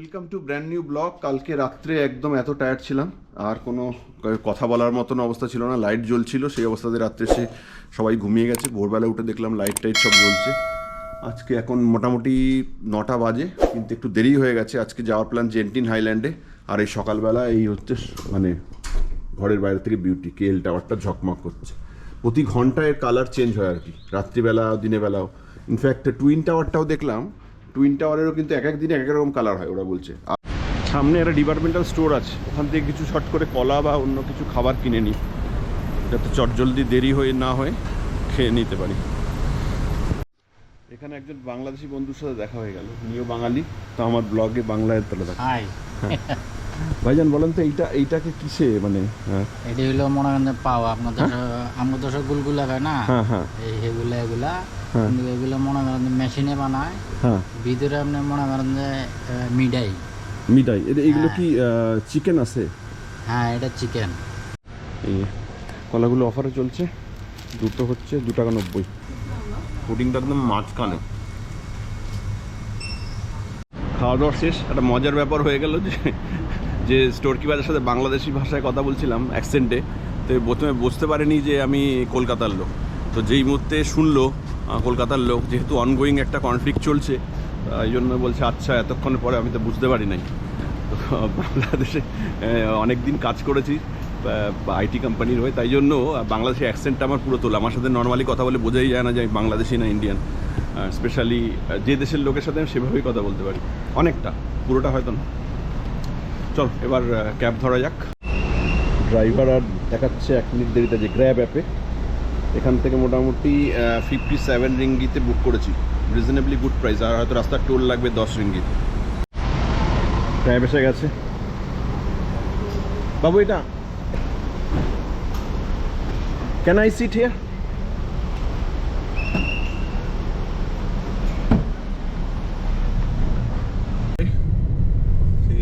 Welcome to brand new blog. কালকে রাত্রে একদম এত টায়ার্ড ছিলাম, আর কোনো কথা বলার মতন অবস্থা ছিল না। লাইট জ্বলছিল, সেই অবস্থাতে রাত্রে সে সবাই ঘুমিয়ে গেছে। ভোরবেলা উঠে দেখলাম লাইট টাইট সব জ্বলছে। আজকে এখন মোটামুটি 9টা বাজে, কিন্তু একটু দেরি হয়ে গেছে। আজকে যাওয়ার প্ল্যান জেন্টিন হাইল্যান্ডে। আর এই সকালবেলা এই হচ্ছে মানে ঘরের বাইরে থেকে বিউটি কেএল টাওয়ারটা ঝকমক করছে। প্রতি ঘন্টায় কালার চেঞ্জ হয় আর কি, রাত্রিবেলা দিনের বেলাও। ইনফ্যাক্ট টুইন টাওয়ারটাও দেখলাম, টুইন টাওয়ারেরও কিন্তু এক এক দিনে এক এক রকম কালার হয় ওরা বলছে। সামনে একটা ডিপার্টমেন্টাল স্টোর আছে, ওখান থেকে কিছু শর্ট করে কলা বা অন্য কিছু খাবার কিনে নিই, যাতে চটজলদি দেরি হয়ে না হয় খেয়ে নিতে পারি। এখানে একজন বাংলাদেশি বন্ধুর সাথে দেখা হয়ে গেল, উনিও বাঙালি, তো আমার ব্লগে বাংলায় তোলা দেখা। ভাইজান বলেন তো এইটাকে কিসে মানে? এটা হলো মনে করেন পাওয়া আমাদের দেশে গুলগুলা খায় না, এগুলা কিন্তু এগুলো মনে করেন মেশিনে বানায়, ভিতরে আপনি মনে করেন যে মিঠাই। এগুলো কি চিকেন আছে? হ্যাঁ, এটা চিকেন। এই কলাগুলো অফারে চলছে, দুটো হচ্ছে 2 টাকা 90। পুডিংটা একদম মাঝখানে। খাওয়া দাওয়া শেষ। একটা মজার ব্যাপার হয়ে গেল যে স্টোর কিপারের সাথে বাংলাদেশি ভাষায় কথা বলছিলাম অ্যাকসেন্টে, তো প্রথমে বুঝতে পারেনি যে আমি কলকাতার লোক। তো যেই মুহূর্তে শুনলো কলকাতার লোক, যেহেতু অনগোয়িং একটা কনফ্লিক্ট চলছে, এই জন্য বলছে আচ্ছা এতক্ষণ পরে আমি তো বুঝতে পারি নাই। তো বাংলাদেশে অনেক দিন কাজ করেছি আইটি কোম্পানির হয়ে, তাই জন্য বাংলাদেশি অ্যাকসেন্টটা আমার পুরো তোলা। আমার সাথে নর্মালি কথা বলে বোঝাই যায় না যে আমি বাংলাদেশি না ইন্ডিয়ান। স্পেশালি যে দেশের লোকের সাথে আমি সেভাবেই কথা বলতে পারি, অনেকটা, পুরোটা হয়তো না। চল এবার ক্যাব ধরা যাক। ড্রাইভার আর দেখাচ্ছে 1 মিনিট দেরিতে, যে গ্র্যাব অ্যাপে এখান থেকে মোটামুটি 57 রিঙ্গিতে বুক করেছি, রিজনেবলি গুড প্রাইস। আর হয়তো রাস্তার টোল লাগবে 10 রিঙ্গিত। ক্যাব এসে গেছে। বাবু এটা ক্যান আই সিট হিয়ার?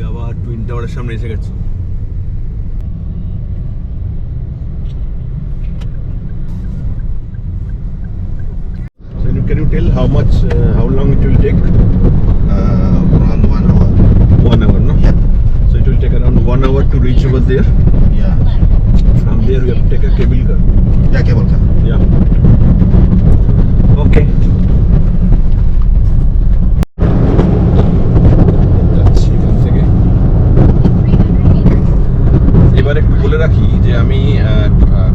আবার টুইন টাওয়ারের সামনে এসে গেছে। Can you tell how long it will take? Around 1 hour. 1 hour, no? Yeah. So it will take around 1 hour to reach over there. Yeah. From there we have to take a cable car. Yeah, cable car. Yeah. Okay. যাচ্ছি এখান থেকে। এবার একটু বলে রাখি যে আমি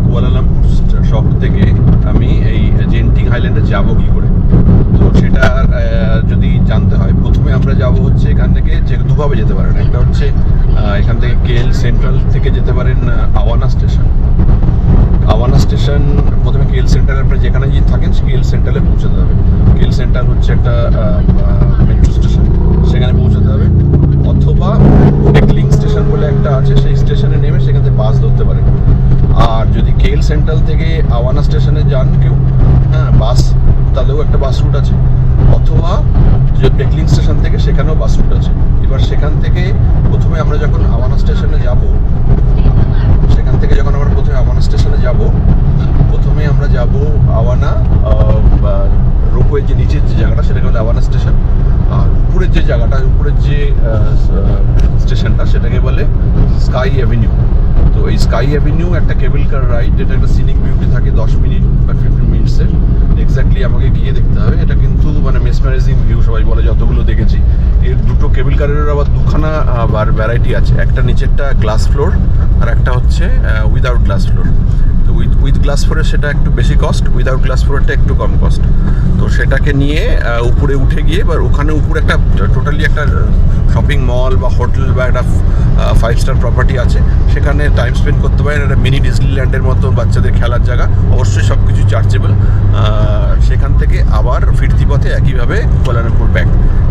Kuala Lumpur shop থেকে আমি এই জেন্টিং হাইল্যান্ডে যাবো কি করে। তো সেটা যদি জানতে হয়, প্রথমে আমরা যাব হচ্ছে এখান থেকে, যে দুভাবে যেতে পারেন। একটা হচ্ছে এখান থেকে কেএল সেন্ট্রাল থেকে যেতে পারেন আওয়ানা স্টেশন। আওয়ানা স্টেশন প্রথমে কেএল সেন্ট্রাল, আপনার যেখানে থাকেন কেএল সেন্ট্রালে পৌঁছাতে হবে। কেএল সেন্ট্রাল হচ্ছে একটা মেট্রো স্টেশন, সেখানে পৌঁছাতে হবে। অথবা পেকলিং স্টেশন বলে একটা আছে, সেই স্টেশনে নেমে সেখান থেকে বাস ধরতে পারেন। আর যদি কেএল সেন্ট্রাল থেকে আওয়ানা স্টেশনে যান কেউ, বাস, তাহলেও একটা বাস রুট আছে। অথবা যে পেকলিং স্টেশন থেকে, সেখানেও বাস রুট আছে। এবার সেখান থেকে প্রথমে আমরা যখন আওয়ানা স্টেশনে যাব, প্রথমে আমরা যাব আওয়ানা রোপওয়ে, যে নিচের যে জায়গাটা সেটাকে বলে আওয়ানা স্টেশন। আর উপরের যে জায়গাটা, উপরের যে স্টেশনটা, সেটাকে বলে স্কাই অ্যাভিনিউ। তো এই স্কাই অ্যাভিনিউ একটা কেবল কার রাইড, এটা একটা সিনিক বিউটি থাকে 10 মিনিট বা 15 মিনিটসের। এক্স্যাক্টলি আমাকে গিয়ে দেখতে হবে। এটা কিন্তু মানে মেসমারাইজিং ভিউ, সবাই বলে, যতগুলো দেখেছি। এর দুটো কেবল কারের আবার দুখানা ভ্যারাইটি আছে, একটা নিচেরটা গ্লাস ফ্লোর আর একটা হচ্ছে উইদাউট গ্লাস ফ্লোর। তো উইথ গ্লাস ফ্লোরে সেটা একটু বেশি কস্ট, উইদাউট গ্লাস ফ্লোরটা একটু কম কস্ট। তো সেটাকে নিয়ে উপরে উঠে গিয়ে, এবার ওখানে উপরে একটা টোটালি একটা শপিং মল বা হোটেল বা একটা 5 স্টার প্রপার্টি আছে, সেখানে টাইম স্পেন্ড করতে পারেন। একটা মিনি ডিজনিল্যান্ডের মতো বাচ্চাদের খেলার জায়গা, অবশ্যই সব কিছু চার্জেবল। সেখান থেকে আবার ফিরতি পথে একইভাবে কুয়ালালামপুর ব্যাক।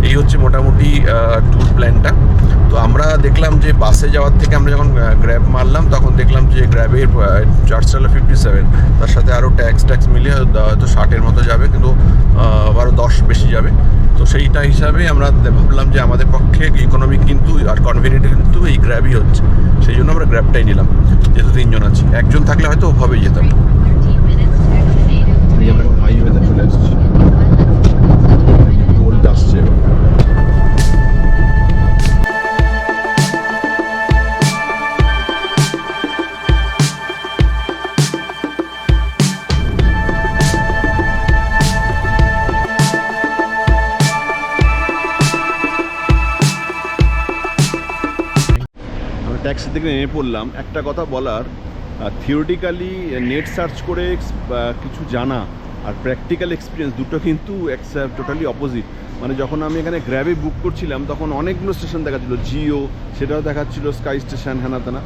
এই হচ্ছে মোটামুটি ট্যুর প্ল্যানটা। তো আমরা দেখলাম যে বাসে যাওয়ার থেকে আমরা যখন গ্র্যাব মারলাম, তখন দেখলাম যে গ্র্যাবের চার্জ হলো 57, তার সাথে আরও ট্যাক্স মিলিয়ে হয়তো 60-এর মতো যাবে, কিন্তু আরও 10 বেশি যাবে। তো সেইটা হিসাবে আমরা ভাবলাম যে আমাদের পক্ষে ইকোনমিক কিন্তু আর কনভিনিয়েন্ট কিন্তু এই গ্র্যাবই হচ্ছে, সেই জন্য আমরা গ্র্যাবটাই নিলাম। যেহেতু 3 জন আছি, একজন থাকলে হয়তো ওভাবেই যেতাম। হাইওয়েতে চলে আসছি, টোল আসছে এবার। ট্যাক্সি থেকে নেমে পড়লাম। একটা কথা বলার, থিওরিটিক্যালি নেট সার্চ করে কিছু জানা আর প্র্যাকটিক্যাল এক্সপিরিয়েন্স দুটো কিন্তু টোটালি অপোজিট। মানে যখন আমি এখানে গ্র্যাবে বুক করছিলাম তখন অনেকগুলো স্টেশন দেখাচ্ছিল, জিও সেটাও দেখাচ্ছিল, স্কাই স্টেশন, হ্যানা তেনা।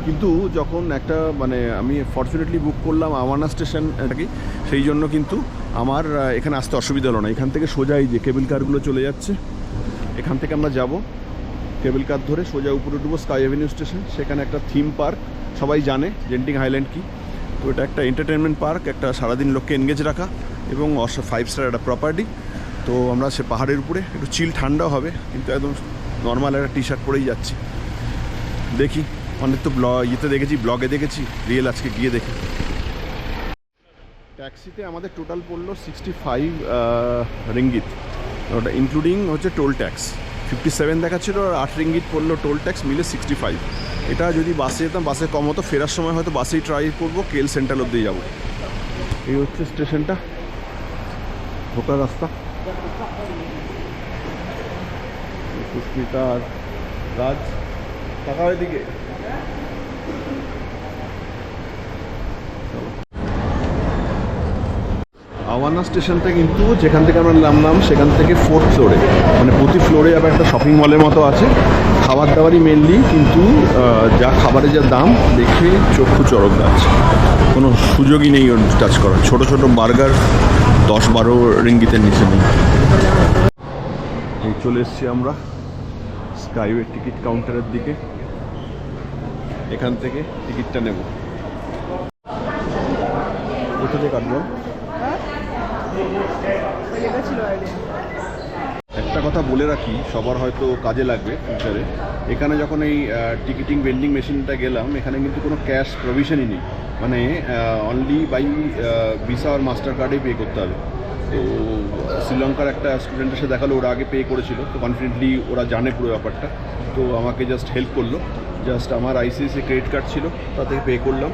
কিন্তু যখন একটা মানে আমি ফর্চুনেটলি বুক করলাম আওয়ানা স্টেশনটাকে, সেই জন্য কিন্তু আমার এখানে আসতে অসুবিধা হলো না। এখান থেকে সোজাই যে কেবল কারগুলো চলে যাচ্ছে, এখান থেকে আমরা যাব কেবল কার ধরে সোজা উপরে উঠবো স্কাই অ্যাভিনিউ স্টেশন। সেখানে একটা থিম পার্ক, সবাই জানে জেন্টিং হাইল্যান্ড কি। তো এটা একটা এন্টারটেনমেন্ট পার্ক, একটা সারাদিন লোককে এনগেজ রাখা এবং 5 স্টার একটা প্রপার্টি। তো আমরা সে পাহাড়ের উপরে একটু চিল, ঠান্ডাও হবে, কিন্তু একদম নর্মাল একটা টি শার্ট পরেই যাচ্ছি। দেখি, অনেক তো ইয়েতে দেখেছি, ব্লগে দেখেছি, রিয়েল আজকে গিয়ে দেখি। ট্যাক্সিতে আমাদের টোটাল পড়লো 65 রিঙ্গিত, ওটা ইনক্লুডিং হচ্ছে টোল ট্যাক্স। 57 দেখাচ্ছিল আর 8 রিঙ্গিত পড়লো টোল ট্যাক্স, মিলে 65। এটা যদি বাসে যেতাম, বাসে কম হতো, ফেরার সময় হয়তো বাসেই ট্রাই করবো, কেল সেন্ট্রাল অব্দি যাবো। এই হচ্ছে স্টেশনটা, ঢোকার রাস্তা। সুস্মিতার রাজ টাকা ওইদিকে। আওয়ানা স্টেশনটা কিন্তু যেখান থেকে আমরা নামলাম সেখান থেকে 4th ফ্লোরে, মানে প্রতি ফ্লোরে আবার একটা শপিং মলের মতো আছে। খাবার দাবারই মেনলি, কিন্তু যা খাবারের যা দাম দেখে চক্ষু চড়ক গাছ, কোনো সুযোগই নেই ওর টাচ করার। ছোটো ছোটো বার্গার 10-12 রিঙ্গিতের নিচে নেই। এই চলে এসছি আমরা স্কাইওয়ে টিকিট কাউন্টারের দিকে, এখান থেকে টিকিটটা নেব। কোথা থেকে কাটবো? একটা কথা বলে রাখি, সবার হয়তো কাজে লাগবে ফিউচারে। এখানে যখন এই টিকিটিং ভেন্ডিং মেশিনটা গেলাম, এখানে কিন্তু কোনো ক্যাশ প্রভিশনই নেই, মানে অনলি বাই ভিসা আর মাস্টার কার্ডেই পে করতে হবে। তো শ্রীলঙ্কার একটা স্টুডেন্টের সাথে দেখালো, ওরা আগে পে করেছিল, তো কনফিডেন্টলি ওরা জানে পুরো ব্যাপারটা। তো আমাকে জাস্ট হেল্প করলো, জাস্ট আমার আইসিআইসিআই ক্রেডিট কার্ড ছিল, তা থেকে পে করলাম,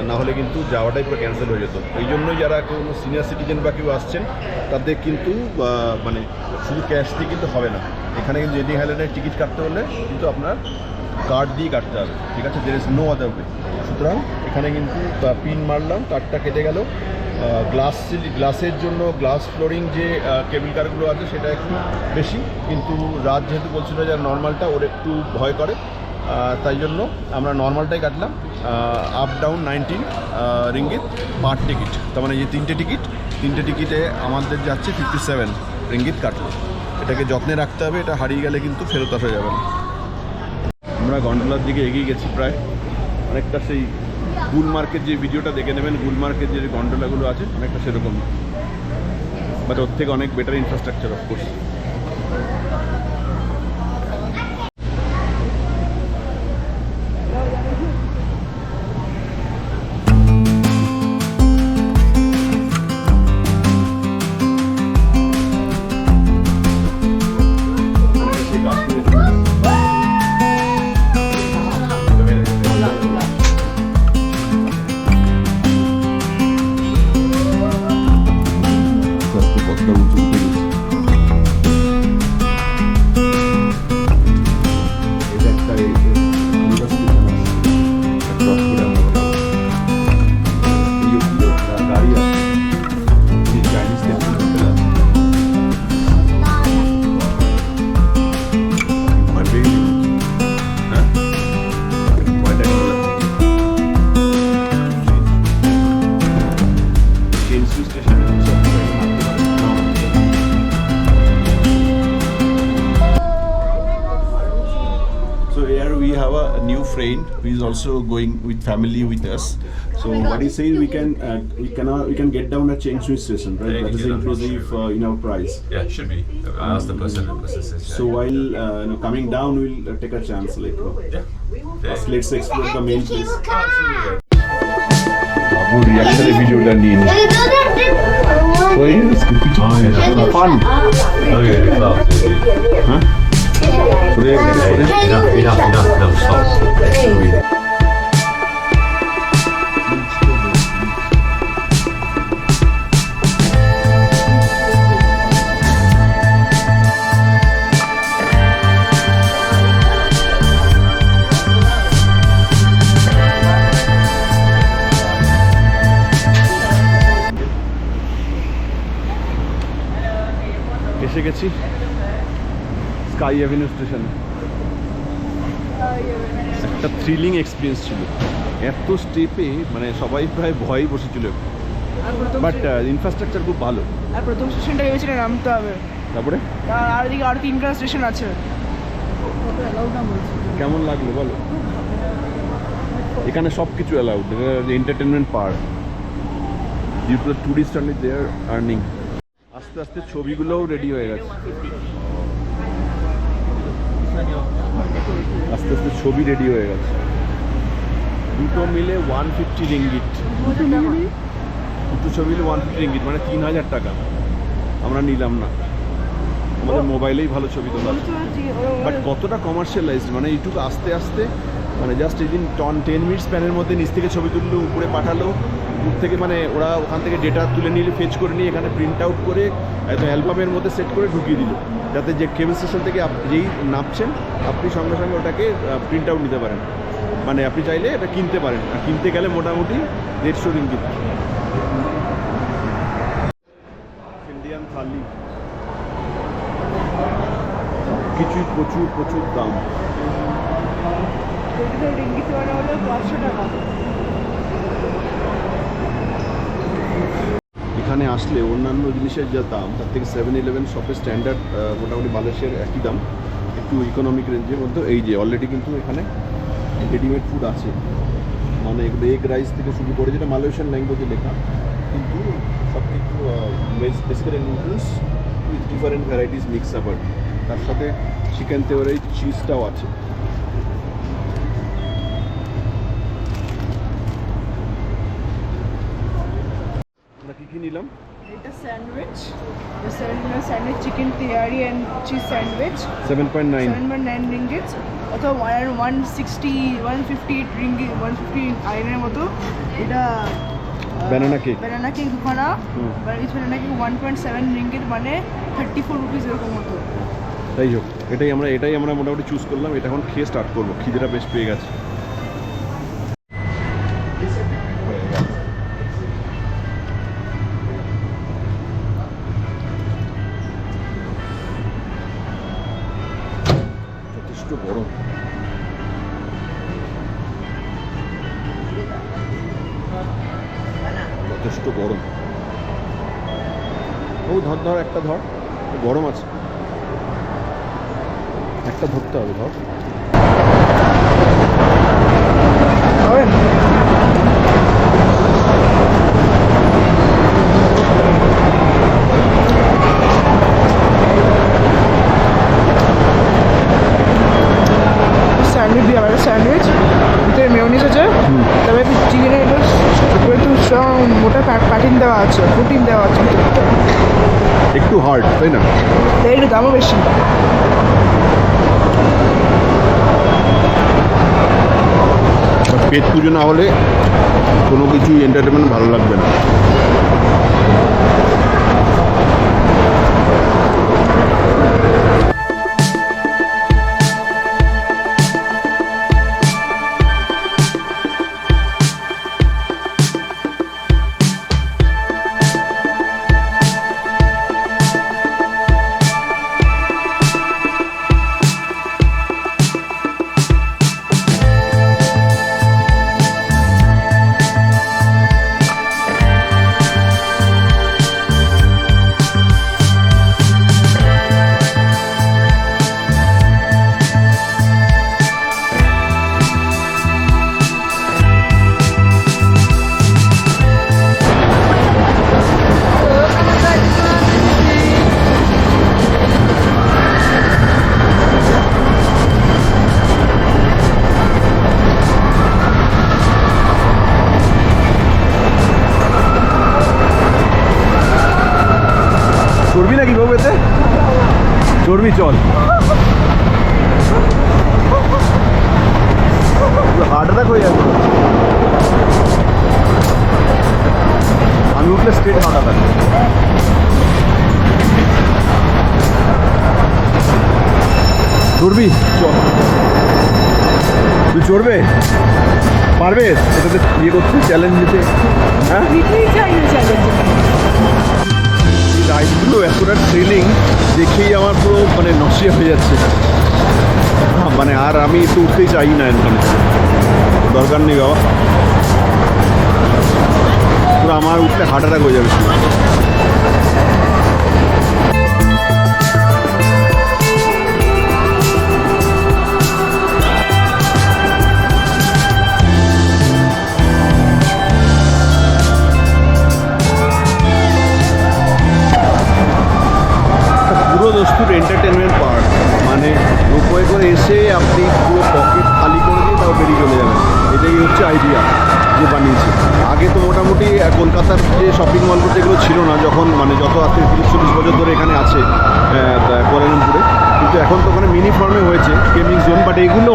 না হলে কিন্তু যাওয়াটাই পুরো ক্যান্সেল হয়ে যেত। এই জন্যই যারা কোনো সিনিয়র সিটিজেন বা কেউ আসছেন তাদের কিন্তু মানে শুধু ক্যাশ দিয়ে কিন্তু হবে না। এখানে কিন্তু জেন্টিং হাইল্যান্ডের টিকিট কাটতে হলে কিন্তু আপনার কার্ড দিয়ে কাটতে হবে, ঠিক আছে? There is no other way. সুতরাং এখানে কিন্তু পিন মারলাম, কার্ডটা কেটে গেল। গ্লাসের জন্য গ্লাস ফ্লোরিং যে কেবল কারগুলো আছে সেটা একটু বেশি, কিন্তু রাত যেহেতু বলছিল যে নর্মালটা ওর একটু ভয় করে, তাই জন্য আমরা নর্মালটাই কাটলাম। আপ ডাউন 19 রিঙ্গিত পার টিকিট, তার মানে যে তিনটে টিকিটে আমাদের যাচ্ছে 57 রিঙ্গিত কাটলো। এটাকে যত্নে রাখতে হবে, এটা হারিয়ে গেলে কিন্তু ফেরত আসা যাবে না। আমরা গন্ডোলার দিকে এগিয়ে গেছি প্রায়, অনেকটা সেই গুলমার্কের যে ভিডিওটা দেখে নেবেন, গুলমার্কের যে গন্ডোলাগুলো আছে অনেকটা সেরকম, বাট ওর থেকে অনেক better infrastructure of course. Friend who is also going with family with us. So what he says, we can get down at Cheng Shui station, right? Yeah, that is inclusive in our price. Yeah, it should be. I'll ask the person. The person says, yeah. So while coming down, we'll take a chance, like Yeah. let's explore the main place. Absolutely. Babu reaction video done in. So it's fun. Okay, stop. Huh? Enough, stop. গেছি sky avenue স্টেশনে। একটা thrilling experience ছিল, এত স্টেপে মানে সবাই প্রায় ভয়ই বসেছিল, বাট ইনফ্রাস্ট্রাকচার খুব ভালো। আর প্রথম স্টেশনটা ভেবেছিলাম নামতে হবে, তারপরে আর এদিকে আর 3টা স্টেশন আছে। কেমন লাগলো বলো? এখানে সব কিছু অ্যালাউড, এন্টারটেনমেন্ট পার্ক, যেহেতু tourist only they are earning. আস্তে আস্তে ছবিগুলোও রেডি হয়ে গেছে, আস্তে আস্তে ছবি রেডি হয়ে গেছে। দুটো মিলে 150 রিঙ্গিট, দুটো ছবি মিলে 150 রিঙ্গিট মানে 3000 টাকা। আমরা নিলাম না, আমাদের মোবাইলেই ভালো ছবি তোলা আছে। বাট কতটা কমার্শিয়ালাইজড, মানে এইটুকু আস্তে আস্তে মানে জাস্ট এই দিন 10 মিনিট স্প্যানের মধ্যে নিচ থেকে ছবি তুললো, উপরে পাঠালো, দূর থেকে মানে ওরা ওখান থেকে ডেটা তুলে নিলে ফেচ করে নিয়ে এখানে প্রিন্ট আউট করে একদম অ্যালবামের মধ্যে সেট করে ঢুকিয়ে দিল, যাতে যে কেবল স্টেশন থেকে যেই নামছেন আপনি সঙ্গে সঙ্গে ওটাকে প্রিন্ট আউট নিতে পারেন। মানে আপনি চাইলে এটা কিনতে পারেন, আর কিনতে গেলে মোটামুটি 150 রিঙ্গিত। ইন্ডিয়ান থালি কিছুই প্রচুর প্রচুর দাম। রিঙ্গিত মানে হলো 500 টাকা। এখানে আসলে অন্যান্য জিনিসের যা দাম তার থেকে 7-11 শপের স্ট্যান্ডার্ড মোটামুটি মালয়েশিয়ার একই দাম, একটু ইকোনমিক রেঞ্জের মধ্যে। এই যে অলরেডি কিন্তু এখানে রেডিমেড ফুড আছে, মানে এগুলো এগ রাইস থেকে শুরু করে, যেটা মালয়েশিয়ান ল্যাঙ্গুয়েজে লেখা, কিন্তু সব কিছু basically noodles with different varieties mix আবার, তার সাথে চিকেন তেওয়ারি চিজটাও আছে। আমরা কী কী নিলাম? এটা sandwich, sandwich chicken tehari and cheese sandwich 7.9 7.9 রিঙ্গিটস অথবা 150 রিঙ্গিট, 150 আইনের মতো। এটা ব্যানানা কেক, ব্যানানা কেক দুখানা, ব্যানানা কেক 1.7 রিঙ্গিট মানে 34 রুপিস এরকম মতো। যাই হোক, এটাই আমরা মোটামুটি চুজ করলাম। এটা এখন খেয়ে স্টার্ট করবো, খিদেটা বেশ পেয়ে গেছে। যথেষ্ট গরম, যথেষ্ট গরম। ও ধর একটা ধর, গরম আছে, একটা ধরতে হবে, ধর। স্যান্ডউইচ দিয়ে আমাদের স্যান্ডউইচ ভিতরে মেয়োনিজ আছে, তবে চিকেনের এটা উপরে একটু স্ট্রং মোটা প্যাটিন দেওয়া আছে, প্রোটিন দেওয়া আছে, একটু হার্ড, তাই না? তাই একটু দামও বেশি। পেট পুজো না হলে কোনো কিছুই এন্টারটেনমেন্ট ভালো লাগবে না। চড়বি নাকি বাবু? এতে চড়বি, চল। হার্ট অ্যাটাক হয়ে যাবে। আমি উঠলে স্ট্রেট হার্ট অ্যাটাক। চড়বি, চল। তুই চড়বে? পারবে এটাতে ইয়ে করতে, চ্যালেঞ্জ নিতে? হ্যাঁ, রাইডগুলো এতটা থ্রিলিং দেখেই আমার পুরো মানে নসিয়া হয়ে যাচ্ছে, মানে আর আমি একটু উঠতেই চাই না এখানে, দরকার নেই বাবা, পুরো আমার উঠতে হার্ট অ্যাটাক হয়ে যাবে। পুরো দস্তুর এন্টারটেনমেন্ট পার্ক, মানে রোপওয়ে করে এসে আপনি পুরো পকেট খালি করে দিয়ে তাও বেরিয়ে চলে যাবেন, এটাই হচ্ছে আইডিয়া যে বানিয়েছে। আগে তো মোটামুটি কলকাতার যে শপিং মলগুলো যেগুলো ছিল না, যখন মানে যত আজ থেকে 30-40 বছর ধরে এখানে আছে কুয়ালালামপুরে, কিন্তু এখন তো ওখানে মিনি ফর্মে হয়েছে গেমিং জোন, বাট এগুলো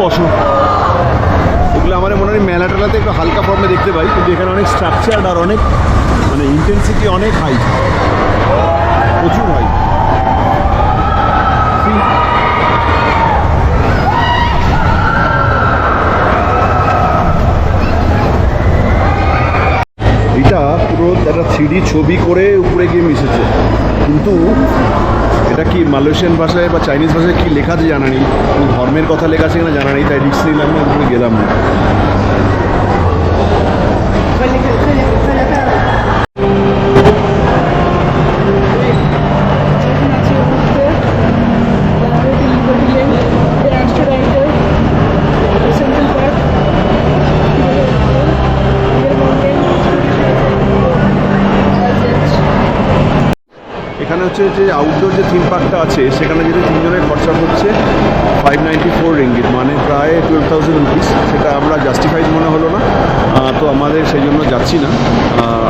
এগুলো আমার মনে হয় মেলা টেলাতে একটু হালকা ফর্মে দেখতে পাই, কিন্তু এখানে অনেক স্ট্রাকচার আর অনেক মানে ইন্টেন্সিটি অনেক হাই, প্রচুর হাই। এটা পুরো একটা 3D ছবি করে উপরে গিয়ে মিশেছে, কিন্তু এটা কি মালয়েশিয়ান ভাষায় বা চাইনিজ ভাষায় কি লেখা আছে জানা নেই, ধর্মের কথা লেখা আছে কিনা জানা নেই, তাই রিস্ক নিলাম না, উপরে গেলাম না। এখানে হচ্ছে যে আউটডোর যে থিম পার্কটা আছে, সেখানে যদি 3 জনের খরচা হচ্ছে 594 রিঙ্গিত, মানে প্রায় 12,000 রুপিস। সেটা আমরা জাস্টিফাইড মনে হলো না, তো আমাদের সেই জন্য যাচ্ছি না।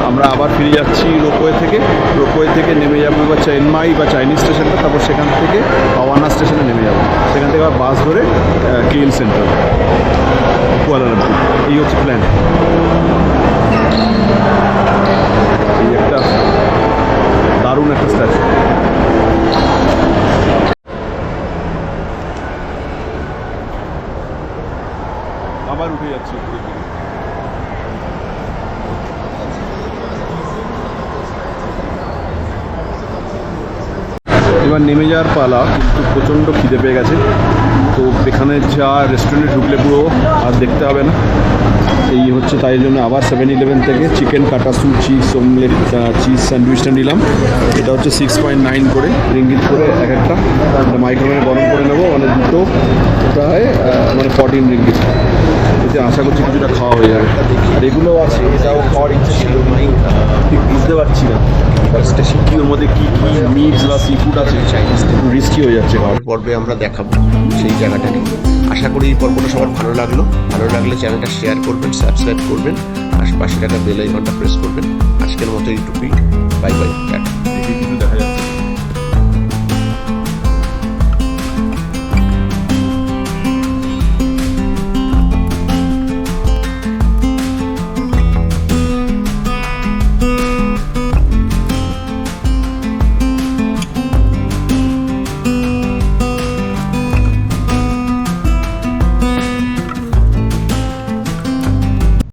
আমরা আবার ফিরে যাচ্ছি রোপওয়ে থেকে নেমে যাবো বা চেন্নাই বা চাইনিজ স্টেশনটা, তারপর সেখান থেকে আওয়ানা স্টেশনে নেমে যাবো, সেখান থেকে আবার বাস ধরে কেএল সেন্টার কুয়ালালামপুর। এই হচ্ছে প্ল্যান। এই একটা দারুণ একটা স্ট্যাচু। আবার উঠে যাচ্ছি। এবার নেমে যাওয়ার পালা, কিন্তু প্রচণ্ড খিদে পেয়ে গেছে, তো এখানে যা রেস্টুরেন্টে ঢুকলে পুরো আর দেখতে হবে না। এই হচ্ছে, তাই জন্য আবার 7-11 থেকে চিকেন কাটাসু চিজ অমলেট চিজ স্যান্ডউইচটা নিলাম। এটা হচ্ছে 6.9 করে রিঙ্গিত করে এক একটা, মাইক্রোওয়েভে গরম করে নেবো, মানে দুটো প্রায় মানে 14 রিঙ্গিত। এতে আশা করছি কিছুটা খাওয়া হয়ে যাবে। আর এগুলো আছে, এটাও খাওয়ার ইচ্ছে ছিল, ঠিক বুঝতে পারছি না কি ওর মধ্যে কী কী মিক্স বা সি ফুড আছে, রিস্কি হয়ে যাচ্ছে। পরের পর্বে আমরা দেখাবো সেই জায়গাটাকে। আশা করি এই পর্বটা সবার ভালো লাগলে চ্যানেলটা শেয়ার করবেন, সাবস্ক্রাইব করবেন, আর পাশে থাকা বেল আইকনটা প্রেস করবেন। আজকের মতো এইটুকুই, বাই বাই।